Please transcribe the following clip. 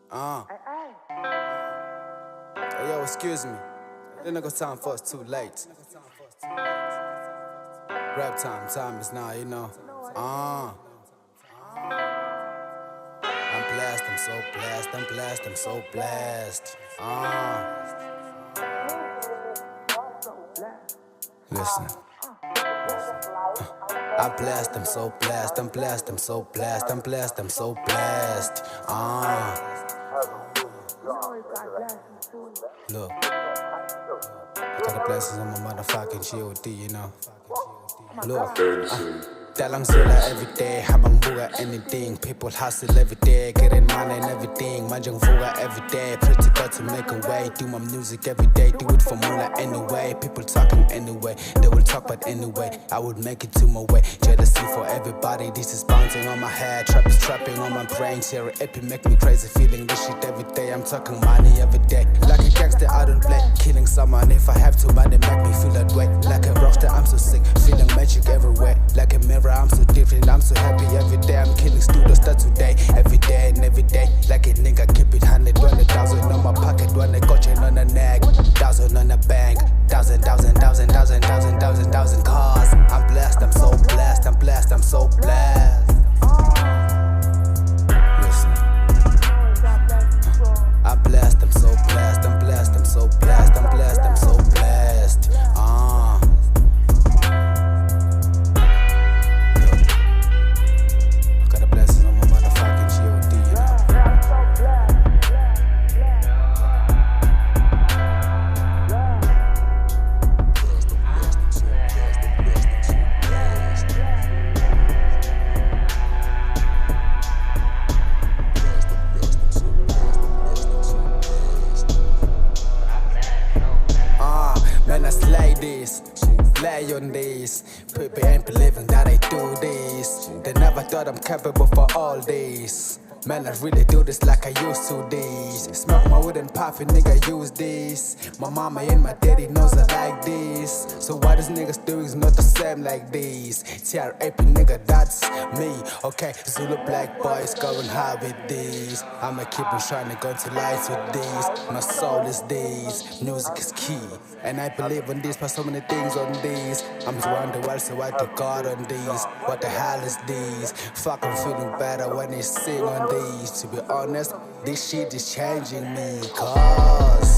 Hey, yo, excuse me. Then I got time for us too late. Rap time is now, you know. I'm blessed, I'm so blessed, I'm blessed, I'm so blessed. Listen. I'm blessed, I'm so blessed, I'm blessed, I'm so blessed, I'm blessed, I'm so blessed. Look, I got the blessings on my motherfucking G.O.D, you know. Look, dalang sila everyday, habang buga anything. People hustle everyday, getting money and everything. Manjang fuga everyday, pray to God to make a way. Do my music everyday, do it for mula anyway. People talking anyway, they will talk but anyway. I would make it to my way, jealousy for everybody. This is bouncing on my head, trap is trapping on my brain. Share epi make me crazy, feeling this shit every day. I'm talking money every day, like a gangster I don't play. Killing someone if I have to, money make me feel that way. Like a rockstar I'm so sick, feeling magic everywhere. Like a mirror I'm so different, I'm so happy every day. I'm killing studios start today, every day and every day. Like a nigga keep it 100, 100,000 on my pocket, 100 coaching on the neck, 1,000 on the bank, 1,000 cars. I'm blessed, I'm so blessed, I'm blessed, I'm so blessed. Listen. I'm blessed, I'm so blessed, I'm blessed, I'm so blessed, I'm blessed, I'm so blessed. Got the blessings on my motherfucking G.O.D, you know. Man, I slay this, lay on this. People ain't believing that I do this. They never thought I'm capable for all this. Man, I really do this like I used to this. Smoke my wood and puff it, nigga, use this. My mama and my daddy knows I like this. So what these niggas do is not the same like this. TRAP nigga, that's me. Okay, Zulu black boys going high with this. I'ma keep on shining, going to lights with this. My soul is this, music is key. And I believe on this, but so many things on this. I'm around the world, so I do God on these. What the hell is this? Fuck, I'm feeling better when they sing on these. To be honest, this shit is changing me, cause